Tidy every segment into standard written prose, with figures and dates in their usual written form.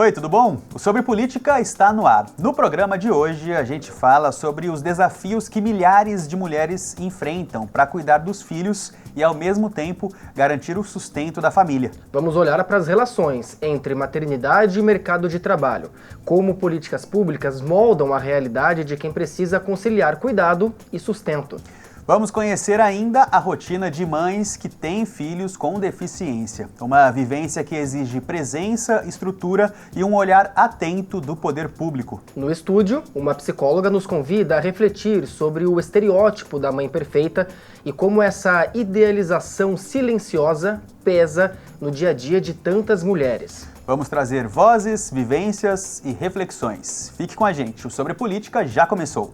Oi, tudo bom? O Sobre Política está no ar. No programa de hoje, a gente fala sobre os desafios que milhares de mulheres enfrentam para cuidar dos filhos e, ao mesmo tempo, garantir o sustento da família. Vamos olhar para as relações entre maternidade e mercado de trabalho, como políticas públicas moldam a realidade de quem precisa conciliar cuidado e sustento. Vamos conhecer ainda a rotina de mães que têm filhos com deficiência. Uma vivência que exige presença, estrutura e um olhar atento do poder público. No estúdio, uma psicóloga nos convida a refletir sobre o estereótipo da mãe perfeita e como essa idealização silenciosa pesa no dia a dia de tantas mulheres. Vamos trazer vozes, vivências e reflexões. Fique com a gente, o Sobre Política já começou.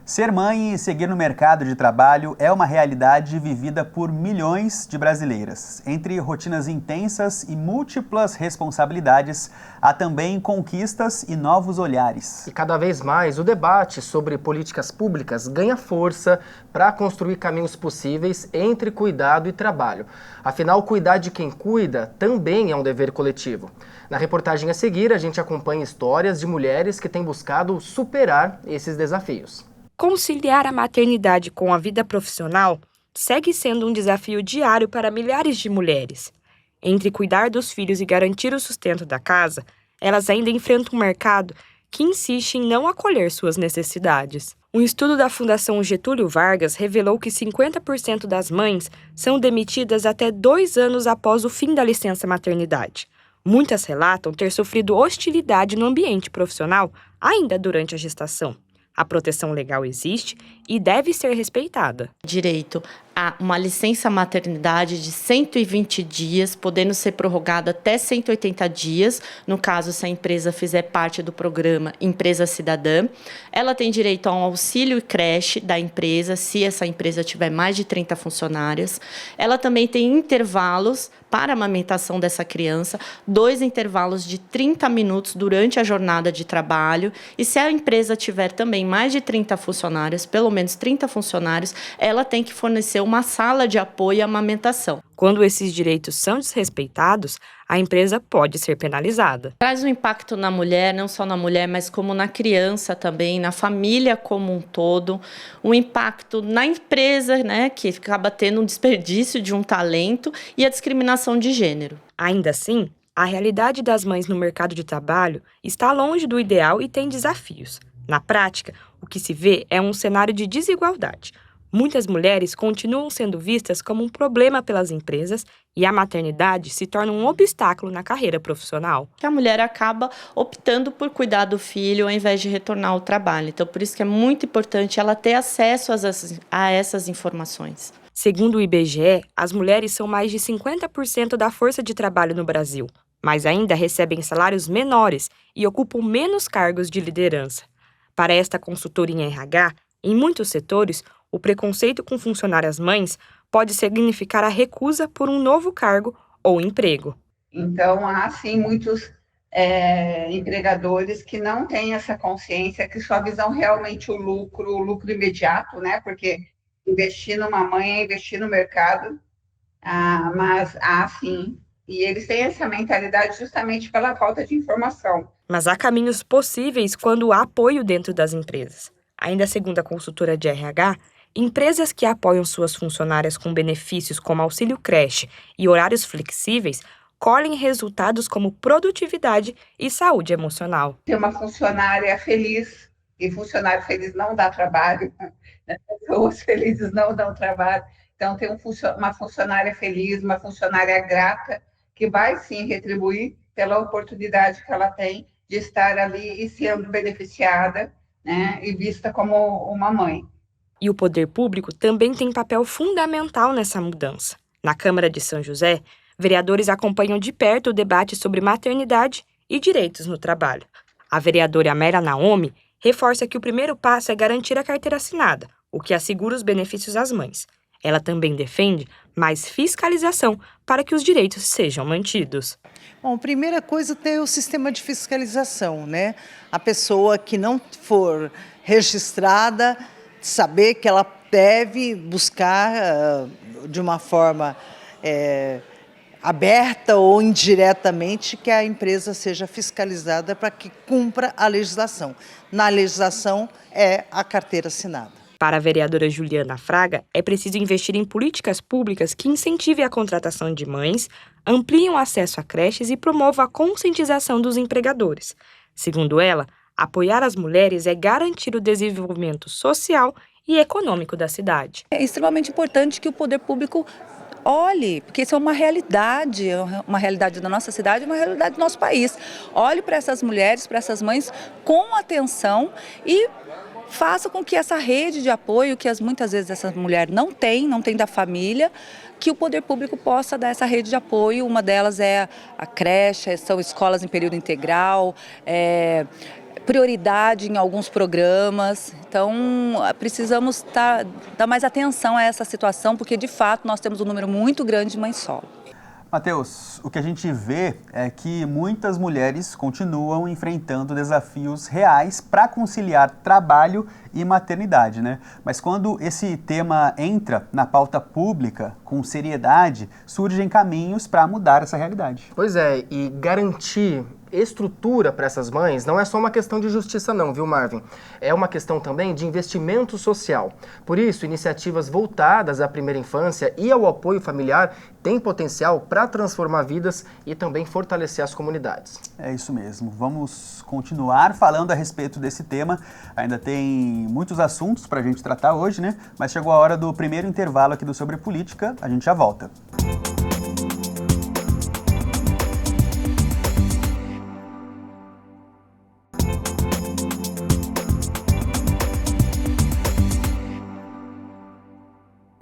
Ser mãe e seguir no mercado de trabalho é uma realidade vivida por milhões de brasileiras. Entre rotinas intensas e múltiplas responsabilidades, há também conquistas e novos olhares. E cada vez mais o debate sobre políticas públicas ganha força para construir caminhos possíveis entre cuidado e trabalho. Afinal, cuidar de quem cuida também é um dever coletivo. Na reportagem a seguir, a gente acompanha histórias de mulheres que têm buscado superar esses desafios. Conciliar a maternidade com a vida profissional segue sendo um desafio diário para milhares de mulheres. Entre cuidar dos filhos e garantir o sustento da casa, elas ainda enfrentam um mercado que insiste em não acolher suas necessidades. Um estudo da Fundação Getúlio Vargas revelou que 50% das mães são demitidas até 2 anos após o fim da licença maternidade. Muitas relatam ter sofrido hostilidade no ambiente profissional ainda durante a gestação. A proteção legal existe e deve ser respeitada. Direito a uma licença maternidade de 120 dias, podendo ser prorrogada até 180 dias, no caso, se a empresa fizer parte do programa Empresa Cidadã. Ela tem direito a um auxílio e creche da empresa, se essa empresa tiver mais de 30 funcionários. Ela também tem intervalos para a amamentação dessa criança, 2 intervalos de 30 minutos durante a jornada de trabalho. E se a empresa tiver também mais de 30 funcionários, pelo menos 30 funcionários, ela tem que fornecer uma sala de apoio à amamentação. Quando esses direitos são desrespeitados, a empresa pode ser penalizada. Traz um impacto na mulher, não só na mulher, mas como na criança também, na família como um todo. Um impacto na empresa, né, que acaba tendo um desperdício de um talento e a discriminação de gênero. Ainda assim, a realidade das mães no mercado de trabalho está longe do ideal e tem desafios. Na prática, o que se vê é um cenário de desigualdade. Muitas mulheres continuam sendo vistas como um problema pelas empresas e a maternidade se torna um obstáculo na carreira profissional. A mulher acaba optando por cuidar do filho ao invés de retornar ao trabalho. Então, por isso que é muito importante ela ter acesso a essas informações. Segundo o IBGE, as mulheres são mais de 50% da força de trabalho no Brasil, mas ainda recebem salários menores e ocupam menos cargos de liderança. Para esta consultora em RH, em muitos setores, o preconceito com funcionárias mães pode significar a recusa por um novo cargo ou emprego. Então, há sim muitos empregadores que não têm essa consciência, que só visam realmente o lucro imediato, né? Porque investir numa mãe é investir no mercado, mas há sim, e eles têm essa mentalidade justamente pela falta de informação. Mas há caminhos possíveis quando há apoio dentro das empresas. Ainda segundo a consultora de RH, empresas que apoiam suas funcionárias com benefícios como auxílio creche e horários flexíveis colhem resultados como produtividade e saúde emocional. Ter uma funcionária feliz, e funcionário feliz não dá trabalho, né? Pessoas felizes não dão trabalho. Então, ter uma funcionária feliz, uma funcionária grata, que vai sim retribuir pela oportunidade que ela tem de estar ali e sendo beneficiada, né, e vista como uma mãe. E o poder público também tem papel fundamental nessa mudança. Na Câmara de São José, vereadores acompanham de perto o debate sobre maternidade e direitos no trabalho. A vereadora Amélia Naomi reforça que o primeiro passo é garantir a carteira assinada, o que assegura os benefícios às mães. Ela também defende mais fiscalização para que os direitos sejam mantidos. Bom, a primeira coisa é ter o sistema de fiscalização, né? A pessoa que não for registrada, saber que ela deve buscar de uma forma aberta ou indiretamente que a empresa seja fiscalizada para que cumpra a legislação. Na legislação é a carteira assinada. Para a vereadora Juliana Fraga, é preciso investir em políticas públicas que incentivem a contratação de mães, ampliem o acesso a creches e promovam a conscientização dos empregadores. Segundo ela, apoiar as mulheres é garantir o desenvolvimento social e econômico da cidade. É extremamente importante que o poder público olhe, porque isso é uma realidade da nossa cidade, uma realidade do nosso país. Olhe para essas mulheres, para essas mães com atenção e faça com que essa rede de apoio, que muitas vezes essa mulher não tem da família, que o poder público possa dar essa rede de apoio. Uma delas é a creche, são escolas em período integral, prioridade em alguns programas. Então, precisamos dar mais atenção a essa situação, porque de fato nós temos um número muito grande de mães solo. Matheus, o que a gente vê é que muitas mulheres continuam enfrentando desafios reais para conciliar trabalho e maternidade, né? Mas quando esse tema entra na pauta pública com seriedade, surgem caminhos para mudar essa realidade. Pois é, e garantir estrutura para essas mães não é só uma questão de justiça não, viu, Marvin? É uma questão também de investimento social. Por isso, iniciativas voltadas à primeira infância e ao apoio familiar têm potencial para transformar vidas e também fortalecer as comunidades. É isso mesmo. Vamos continuar falando a respeito desse tema. Ainda tem muitos assuntos para a gente tratar hoje, né? Mas chegou a hora do primeiro intervalo aqui do Sobre Política. A gente já volta.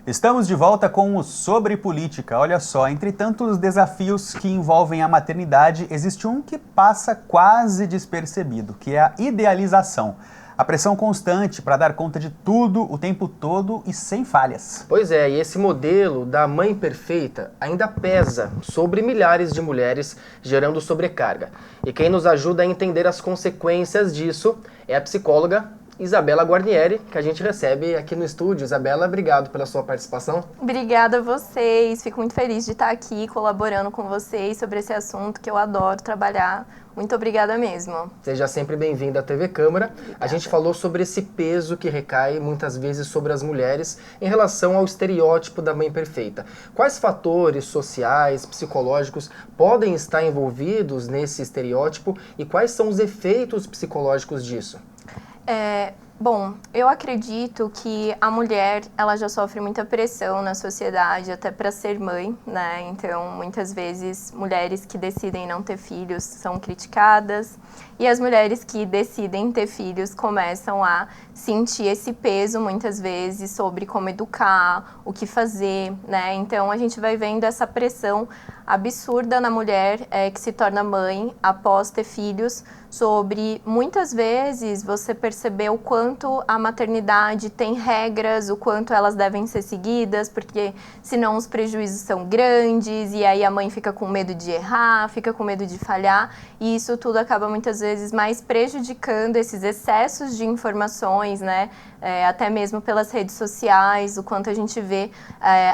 Estamos de volta com o Sobre Política. Olha só, entre tantos desafios que envolvem a maternidade, existe um que passa quase despercebido, que é a idealização. A pressão constante para dar conta de tudo, o tempo todo e sem falhas. Pois é, e esse modelo da mãe perfeita ainda pesa sobre milhares de mulheres, gerando sobrecarga. E quem nos ajuda a entender as consequências disso é a psicóloga Isabela Guarnieri, que a gente recebe aqui no estúdio. Isabela, obrigado pela sua participação. Obrigada a vocês, fico muito feliz de estar aqui colaborando com vocês sobre esse assunto que eu adoro trabalhar. Muito obrigada mesmo. Seja sempre bem-vinda à TV Câmara. Obrigada. A gente falou sobre esse peso que recai muitas vezes sobre as mulheres em relação ao estereótipo da mãe perfeita. Quais fatores sociais, psicológicos podem estar envolvidos nesse estereótipo e quais são os efeitos psicológicos disso? Bom, eu acredito que a mulher, ela já sofre muita pressão na sociedade, até para ser mãe, né? Então, muitas vezes, mulheres que decidem não ter filhos são criticadas e as mulheres que decidem ter filhos começam a sentir esse peso, muitas vezes, sobre como educar, o que fazer, né? Então, a gente vai vendo essa pressão absurda na mulher que se torna mãe após ter filhos, sobre muitas vezes você perceber o quanto a maternidade tem regras, o quanto elas devem ser seguidas, porque senão os prejuízos são grandes e aí a mãe fica com medo de errar, fica com medo de falhar e isso tudo acaba muitas vezes mais prejudicando esses excessos de informações, né? Até mesmo pelas redes sociais, o quanto a gente vê.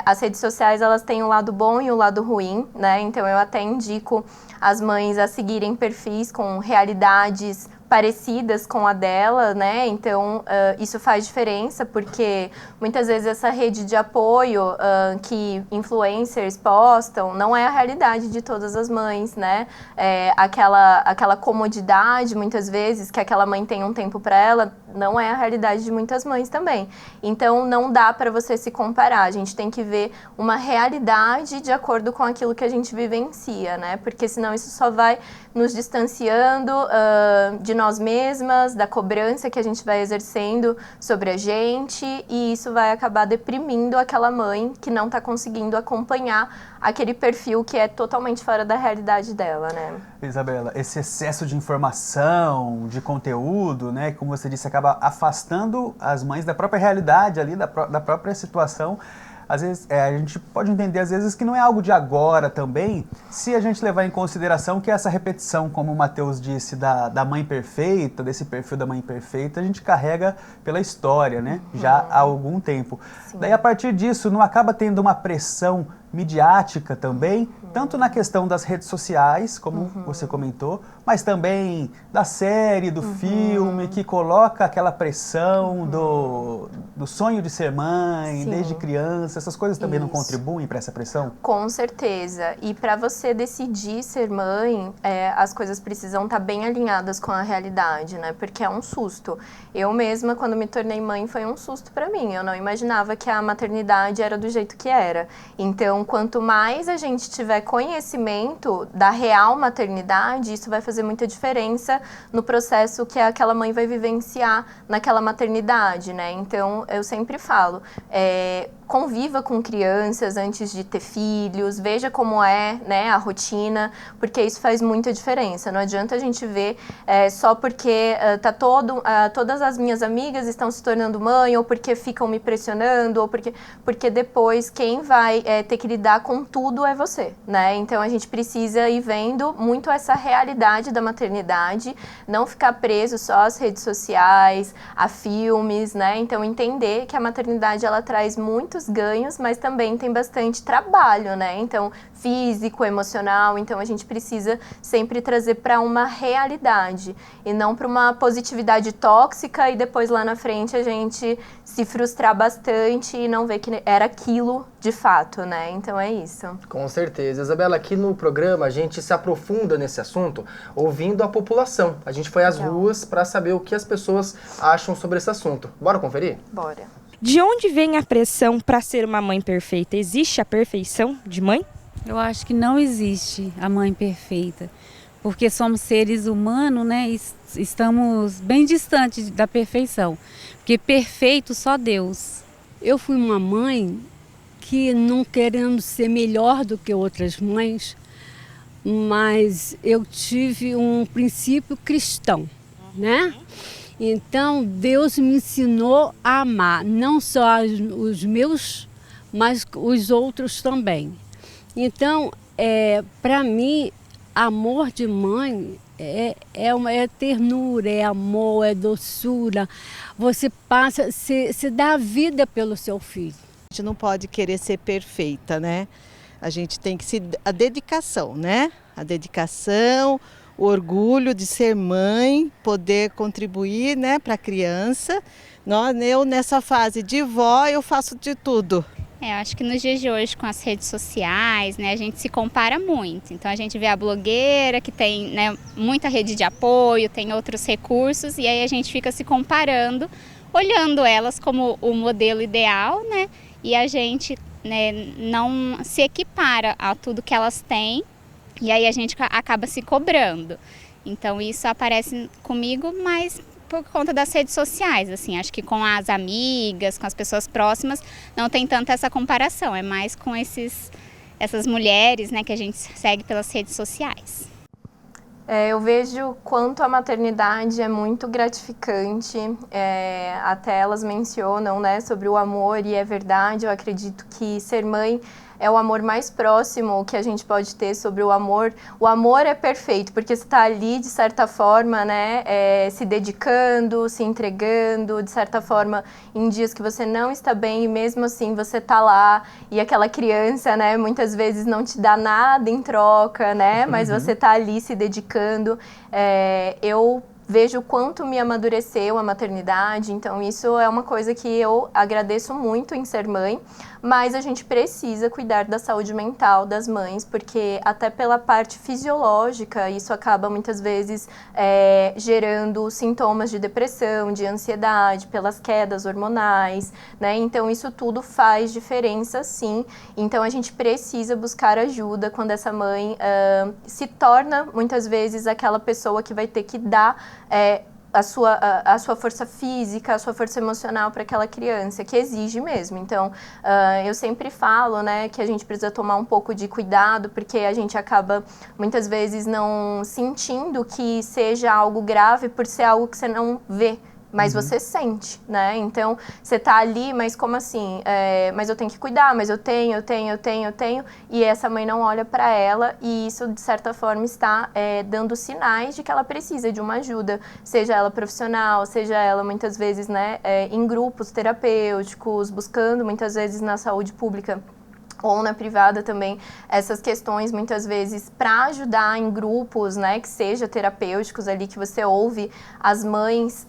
As redes sociais, elas têm o lado bom e o lado ruim, né? Então eu até indico as mães a seguirem perfis com realidades parecidas com a dela, né? Então, isso faz diferença, porque muitas vezes essa rede de apoio que influencers postam não é a realidade de todas as mães, né? Aquela comodidade, muitas vezes, que aquela mãe tem um tempo para ela, não é a realidade de muitas mães também. Então, não dá para você se comparar. A gente tem que ver uma realidade de acordo com aquilo que a gente vivencia, né? Porque senão isso só vai nos distanciando de nós mesmas, da cobrança que a gente vai exercendo sobre a gente, e isso vai acabar deprimindo aquela mãe que não está conseguindo acompanhar aquele perfil que é totalmente fora da realidade dela, né? Isabela, esse excesso de informação, de conteúdo, né, como você disse, acaba afastando as mães da própria realidade ali, da própria situação. às vezes, a gente pode entender às vezes que não é algo de agora também, se a gente levar em consideração que essa repetição, como o Matheus disse, da mãe perfeita, desse perfil da mãe perfeita, a gente carrega pela história, né? Já há algum tempo. Sim. Daí, a partir disso, não acaba tendo uma pressão midiática também, tanto na questão das redes sociais, como você comentou, mas também da série, do filme, que coloca aquela pressão do sonho de ser mãe, desde criança. Essas coisas também não contribuem para essa pressão? Com certeza. E para você decidir ser mãe, as coisas precisam estar bem alinhadas com a realidade, né? Porque é um susto. Eu mesma, quando me tornei mãe, foi um susto para mim. Eu não imaginava que a maternidade era do jeito que era. Então, quanto mais a gente tiver conhecimento da real maternidade, isso vai fazer muita diferença no processo que aquela mãe vai vivenciar naquela maternidade, né? Então, eu sempre falo, conviva com crianças antes de ter filhos, veja como é, né, a rotina, porque isso faz muita diferença. Não adianta a gente ver só porque todas as minhas amigas estão se tornando mãe, ou porque ficam me pressionando, ou porque depois quem vai ter que lidar com tudo é você, né? Então a gente precisa ir vendo muito essa realidade da maternidade, não ficar preso só às redes sociais, a filmes, né? Então entender que a maternidade ela traz muitos ganhos, mas também tem bastante trabalho, né? Então, físico, emocional, então a gente precisa sempre trazer para uma realidade e não para uma positividade tóxica e depois lá na frente a gente se frustrar bastante e não ver que era aquilo de fato, né? Então é isso. Com certeza. Isabela, aqui no programa a gente se aprofunda nesse assunto ouvindo a população. A gente foi às ruas para saber o que as pessoas acham sobre esse assunto. Bora conferir? Bora. De onde vem a pressão para ser uma mãe perfeita? Existe a perfeição de mãe? Eu acho que não existe a mãe perfeita, porque somos seres humanos, né? E estamos bem distantes da perfeição, porque perfeito só Deus. Eu fui uma mãe que, não querendo ser melhor do que outras mães, mas eu tive um princípio cristão, né? Então, Deus me ensinou a amar, não só os meus, mas os outros também. Então, para mim, amor de mãe é ternura, é amor, é doçura. Você passa, se dá a vida pelo seu filho. A gente não pode querer ser perfeita, né? A gente tem que a dedicação, né? A dedicação, o orgulho de ser mãe, poder contribuir, né, para a criança. Eu, nessa fase de vó, eu faço de tudo. Acho que nos dias de hoje, com as redes sociais, né, a gente se compara muito. Então, a gente vê a blogueira que tem, né, muita rede de apoio, tem outros recursos, e aí a gente fica se comparando, olhando elas como o modelo ideal, né, e a gente, né, não se equipara a tudo que elas têm, e aí a gente acaba se cobrando. Então, isso aparece comigo, mas por conta das redes sociais, assim, acho que com as amigas, com as pessoas próximas, não tem tanta essa comparação, é mais com essas mulheres, né, que a gente segue pelas redes sociais. Eu vejo quanto a maternidade é muito gratificante, até elas mencionam, né, sobre o amor, e é verdade, eu acredito que ser mãe é o amor mais próximo que a gente pode ter sobre o amor. O amor é perfeito, porque você está ali, de certa forma, né, se dedicando, se entregando, de certa forma, em dias que você não está bem, e mesmo assim você está lá, e aquela criança, né, muitas vezes não te dá nada em troca, né, mas você está ali se dedicando. Eu vejo o quanto me amadureceu a maternidade, então isso é uma coisa que eu agradeço muito em ser mãe, mas a gente precisa cuidar da saúde mental das mães, porque até pela parte fisiológica, isso acaba muitas vezes gerando sintomas de depressão, de ansiedade, pelas quedas hormonais, né? Então isso tudo faz diferença, sim. Então a gente precisa buscar ajuda quando essa mãe se torna, muitas vezes, aquela pessoa que vai ter que dar a sua força física, a sua força emocional para aquela criança, que exige mesmo. Então, eu sempre falo, né, que a gente precisa tomar um pouco de cuidado, porque a gente acaba, muitas vezes, não sentindo que seja algo grave por ser algo que você não vê, mas você sente, né? Então, você tá ali, mas como assim? Mas eu tenho que cuidar, mas eu tenho, e essa mãe não olha para ela, e isso, de certa forma, está dando sinais de que ela precisa de uma ajuda, seja ela profissional, seja ela, muitas vezes, né, em grupos terapêuticos, buscando, muitas vezes, na saúde pública, ou na privada também, essas questões muitas vezes para ajudar em grupos, né, que seja terapêuticos ali, que você ouve as mães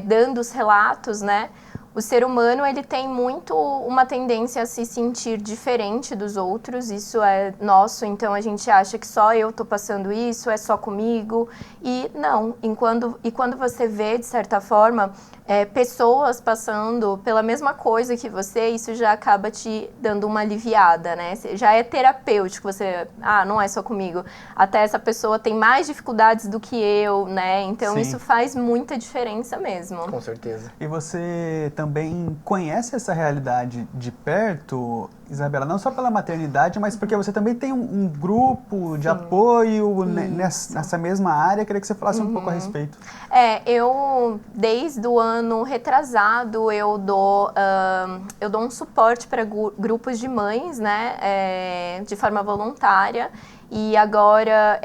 dando os relatos, né. O ser humano, ele tem muito uma tendência a se sentir diferente dos outros, isso é nosso, então a gente acha que só eu tô passando isso, é só comigo, e não, quando você vê, de certa forma, pessoas passando pela mesma coisa que você, isso já acaba te dando uma aliviada, né? Já é terapêutico, você, não é só comigo, até essa pessoa tem mais dificuldades do que eu, né? Então Sim. Isso faz muita diferença mesmo. Com certeza. E você também conhece essa realidade de perto, Isabela, não só pela maternidade, mas porque você também tem um grupo de apoio nessa mesma área. Queria que você falasse um pouco a respeito. Eu, desde o ano retrasado, eu dou um suporte para grupos de mães, né, de forma voluntária. E agora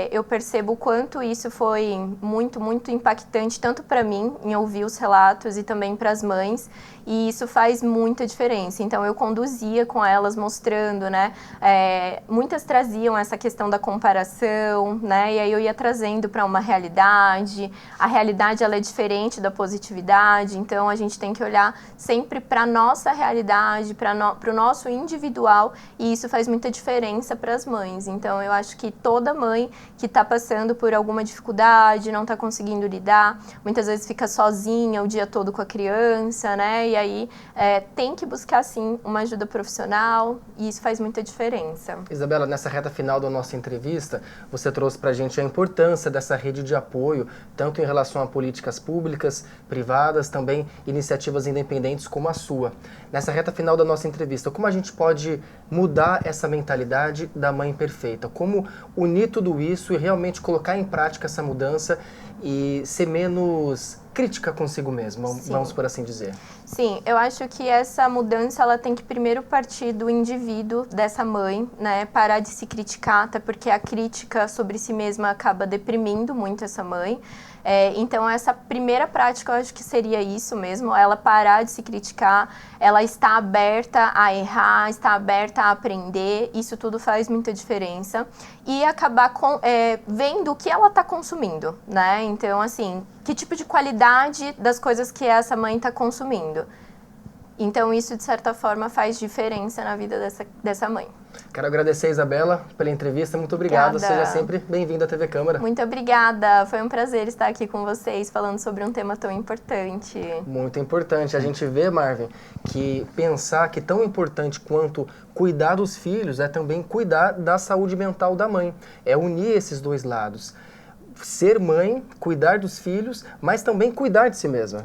eu percebo o quanto isso foi muito, muito impactante, tanto para mim, em ouvir os relatos, e também para as mães. E isso faz muita diferença. Então, eu conduzia com elas, mostrando, né? Muitas traziam essa questão da comparação, né? E aí eu ia trazendo para uma realidade. A realidade, ela é diferente da positividade. Então, a gente tem que olhar sempre para a nossa realidade, para o nosso individual. E isso faz muita diferença para as mães. Então, eu acho que toda mãe que está passando por alguma dificuldade, não está conseguindo lidar, muitas vezes fica sozinha o dia todo com a criança, né? E aí tem que buscar, sim, uma ajuda profissional, e isso faz muita diferença. Isabela, nessa reta final da nossa entrevista, você trouxe para a gente a importância dessa rede de apoio, tanto em relação a políticas públicas, privadas, também iniciativas independentes como a sua. Nessa reta final da nossa entrevista, como a gente pode mudar essa mentalidade da mãe perfeita? Como unir tudo isso e realmente colocar em prática essa mudança e ser menos crítica consigo mesma, vamos por assim dizer? Sim, eu acho que essa mudança, ela tem que primeiro partir do indivíduo, dessa mãe, né? Parar de se criticar, até porque a crítica sobre si mesma acaba deprimindo muito essa mãe. Então, essa primeira prática, eu acho que seria isso mesmo, ela parar de se criticar, ela está aberta a errar, está aberta a aprender, isso tudo faz muita diferença. E acabar vendo o que ela está consumindo, né? Então, assim, que tipo de qualidade das coisas que essa mãe está consumindo. Então, isso, de certa forma, faz diferença na vida dessa mãe. Quero agradecer a Isabela pela entrevista, muito obrigado. Obrigada. Seja sempre bem-vinda à TV Câmara. Muito obrigada, foi um prazer estar aqui com vocês, falando sobre um tema tão importante. Muito importante. A gente vê, Marvin, que pensar que tão importante quanto cuidar dos filhos é também cuidar da saúde mental da mãe. É unir esses dois lados. Ser mãe, cuidar dos filhos, mas também cuidar de si mesma.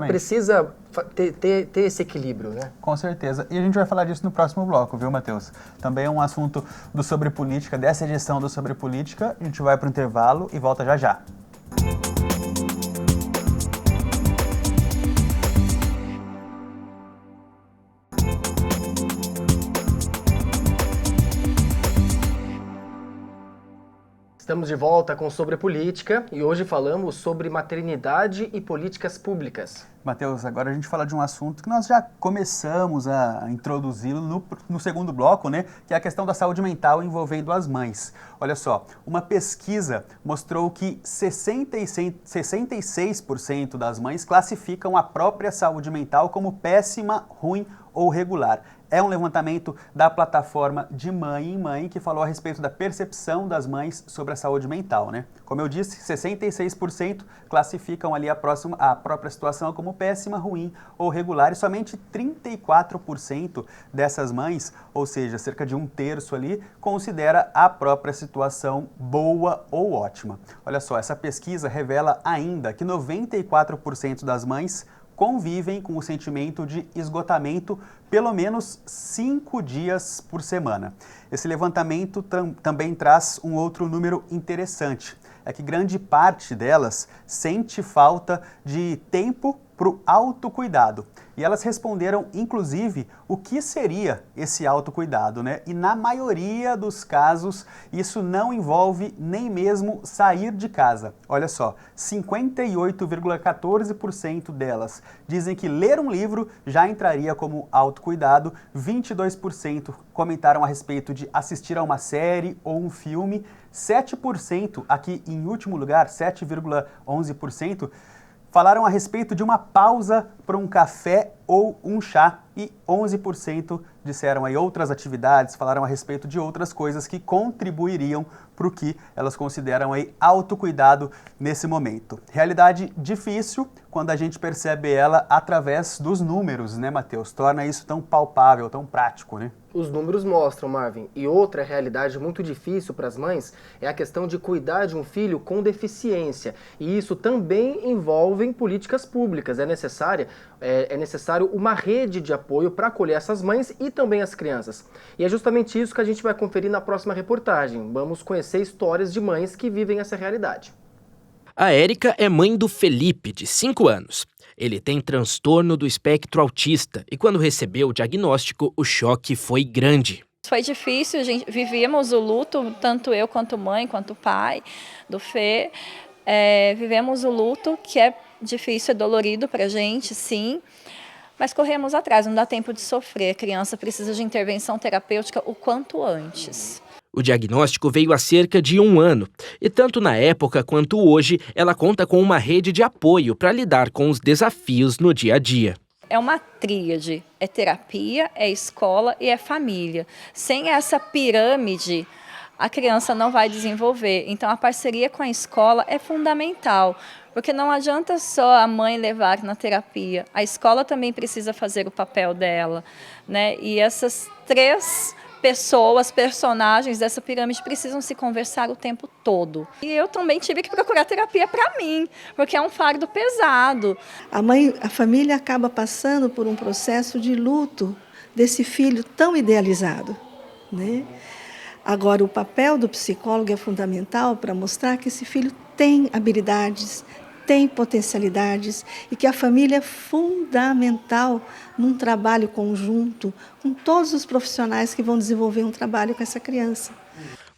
Precisa ter esse equilíbrio, né? Com certeza. E a gente vai falar disso no próximo bloco, viu, Matheus? Também é um assunto do Sobre Política, dessa edição do Sobre Política. A gente vai para o intervalo e volta já já. Estamos de volta com Sobre Política e hoje falamos sobre maternidade e políticas públicas. Matheus, agora a gente fala de um assunto que nós já começamos a introduzi-lo no segundo bloco, né? Que é a questão da saúde mental envolvendo as mães. Olha só, uma pesquisa mostrou que 66% das mães classificam a própria saúde mental como péssima, ruim ou regular. É um levantamento da plataforma De Mãe em Mãe, que falou a respeito da percepção das mães sobre a saúde mental, né? Como eu disse, 66% classificam ali a própria situação como péssima, ruim ou regular, e somente 34% dessas mães, ou seja, cerca de 1/3 ali, considera a própria situação boa ou ótima. Olha só, essa pesquisa revela ainda que 94% das mães convivem com o sentimento de esgotamento pelo menos 5 dias por semana. Esse levantamento também traz um outro número interessante. é que grande parte delas sente falta de tempo para o autocuidado. E elas responderam, inclusive, o que seria esse autocuidado, né? E na maioria dos casos, isso não envolve nem mesmo sair de casa. Olha só, 58,14% delas dizem que ler um livro já entraria como autocuidado, 22% comentaram a respeito de assistir a uma série ou um filme, 7%, aqui em último lugar, 7,11%, falaram a respeito de uma pausa para um café ou um chá e 11% disseram aí outras atividades, falaram a respeito de outras coisas que contribuiriam para o que elas consideram aí autocuidado nesse momento. Realidade difícil quando a gente percebe ela através dos números, né, Matheus? Torna isso tão palpável, tão prático, né? Os números mostram, Marvin. E outra realidade muito difícil para as mães é a questão de cuidar de um filho com deficiência. E isso também envolve políticas públicas. É necessário uma rede de apoio para acolher essas mães e também as crianças. E é justamente isso que a gente vai conferir na próxima reportagem. Vamos conhecer histórias de mães que vivem essa realidade. A Érica é mãe do Felipe, de 5 anos. Ele tem transtorno do espectro autista e quando recebeu o diagnóstico, o choque foi grande. Foi difícil, vivíamos o luto, tanto eu quanto mãe, quanto pai do Fê. Vivemos o luto, que é difícil, é dolorido pra gente, sim. Mas corremos atrás, não dá tempo de sofrer. A criança precisa de intervenção terapêutica o quanto antes. O diagnóstico veio há cerca de 1 ano e tanto na época quanto hoje ela conta com uma rede de apoio para lidar com os desafios no dia a dia. É uma tríade, é terapia, é escola e é família. Sem essa pirâmide, a criança não vai desenvolver. Então a parceria com a escola é fundamental, porque não adianta só a mãe levar na terapia. A escola também precisa fazer o papel dela, né? E essas 3 pessoas, personagens dessa pirâmide precisam se conversar o tempo todo. E eu também tive que procurar terapia para mim, porque é um fardo pesado. A família acaba passando por um processo de luto desse filho tão idealizado, né? Agora, o papel do psicólogo é fundamental para mostrar que esse filho tem habilidades, tem potencialidades e que a família é fundamental num trabalho conjunto com todos os profissionais que vão desenvolver um trabalho com essa criança.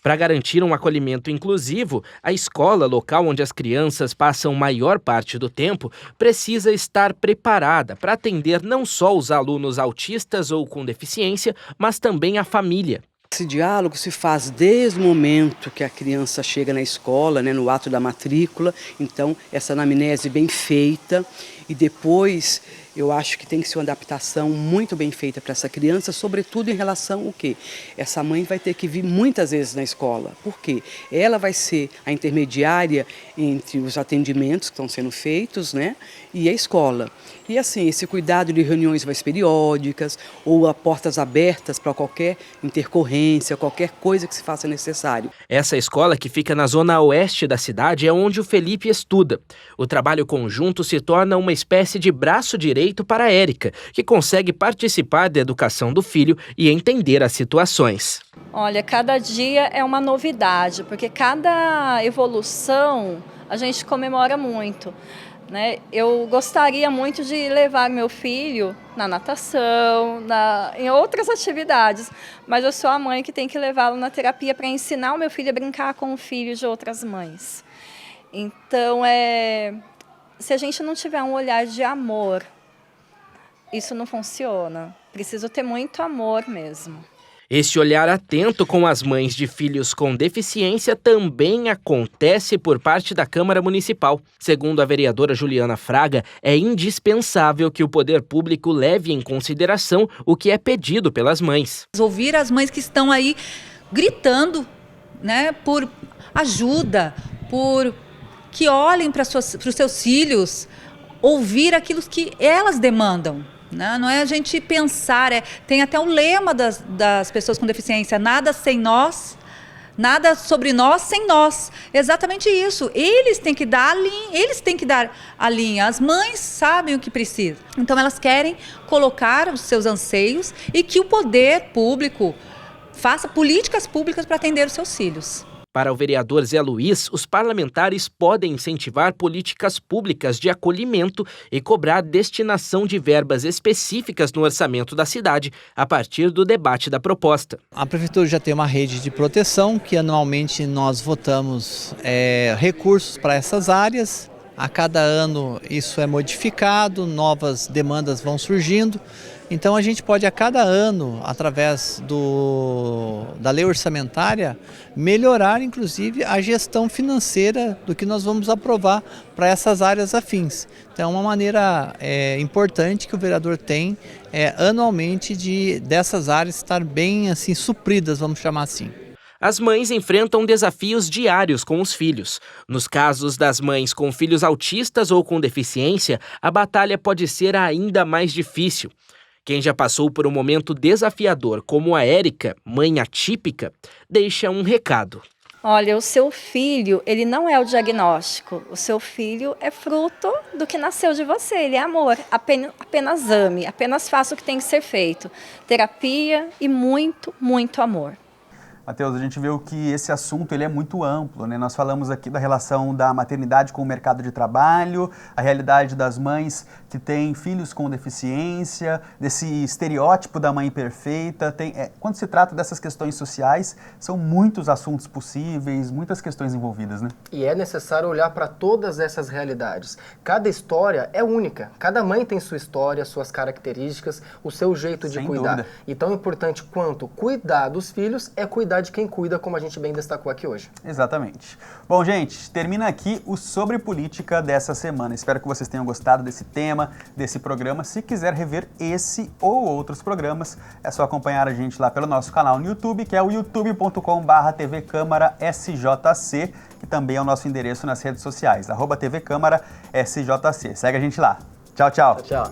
Para garantir um acolhimento inclusivo, a escola local onde as crianças passam maior parte do tempo precisa estar preparada para atender não só os alunos autistas ou com deficiência, mas também a família. Esse diálogo se faz desde o momento que a criança chega na escola, né, no ato da matrícula. Então, essa anamnese bem feita e depois eu acho que tem que ser uma adaptação muito bem feita para essa criança, sobretudo em relação ao quê? Essa mãe vai ter que vir muitas vezes na escola. Por quê? Ela vai ser a intermediária entre os atendimentos que estão sendo feitos, né, e a escola. E assim, esse cuidado de reuniões mais periódicas ou a portas abertas para qualquer intercorrência, qualquer coisa que se faça necessário. Essa escola, que fica na zona oeste da cidade, é onde o Felipe estuda. O trabalho conjunto se torna uma espécie de braço direito para a Érica, que consegue participar da educação do filho e entender as situações. Olha, cada dia é uma novidade, porque cada evolução a gente comemora muito, né? Eu gostaria muito de levar meu filho na natação, em outras atividades, mas eu sou a mãe que tem que levá-lo na terapia para ensinar o meu filho a brincar com o filho de outras mães. Então, se a gente não tiver um olhar de amor, isso não funciona. Preciso ter muito amor mesmo. Este olhar atento com as mães de filhos com deficiência também acontece por parte da Câmara Municipal. Segundo a vereadora Juliana Fraga, é indispensável que o poder público leve em consideração o que é pedido pelas mães. Ouvir as mães que estão aí gritando, né, por ajuda, por que olhem para os seus filhos, ouvir aquilo que elas demandam. Não é a gente pensar, tem até o lema das pessoas com deficiência, nada sem nós, nada sobre nós sem nós. Exatamente isso. Eles têm que dar a linha. As mães sabem o que precisam. Então elas querem colocar os seus anseios e que o poder público faça políticas públicas para atender os seus filhos. Para o vereador Zé Luiz, os parlamentares podem incentivar políticas públicas de acolhimento e cobrar destinação de verbas específicas no orçamento da cidade a partir do debate da proposta. A Prefeitura já tem uma rede de proteção que anualmente nós votamos recursos para essas áreas. A cada ano isso é modificado, novas demandas vão surgindo. Então a gente pode a cada ano, através da lei orçamentária, melhorar inclusive a gestão financeira do que nós vamos aprovar para essas áreas afins. Então é uma maneira importante que o vereador tem anualmente dessas áreas estar bem assim supridas, vamos chamar assim. As mães enfrentam desafios diários com os filhos. Nos casos das mães com filhos autistas ou com deficiência, a batalha pode ser ainda mais difícil. Quem já passou por um momento desafiador, como a Érica, mãe atípica, deixa um recado. Olha, o seu filho, ele não é o diagnóstico. O seu filho é fruto do que nasceu de você. Ele é amor. Apenas ame, apenas faça o que tem que ser feito. Terapia e muito, muito amor. Matheus, a gente viu que esse assunto ele é muito amplo, né? Nós falamos aqui da relação da maternidade com o mercado de trabalho, a realidade das mães que têm filhos com deficiência, desse estereótipo da mãe perfeita. Quando se trata dessas questões sociais, são muitos assuntos possíveis, muitas questões envolvidas, né? E é necessário olhar para todas essas realidades. Cada história é única, cada mãe tem sua história, suas características, o seu jeito de cuidar. Dúvida. E tão importante quanto cuidar dos filhos é cuidar de quem cuida, como a gente bem destacou aqui hoje. Exatamente. Bom, gente, termina aqui o Sobre Política dessa semana. Espero que vocês tenham gostado desse tema, desse programa. Se quiser rever esse ou outros programas, é só acompanhar a gente lá pelo nosso canal no YouTube, que é o youtube.com/tvcâmarasjc, que também é o nosso endereço nas redes sociais, @tvcâmarasjc. Segue a gente lá. Tchau, tchau. Tchau.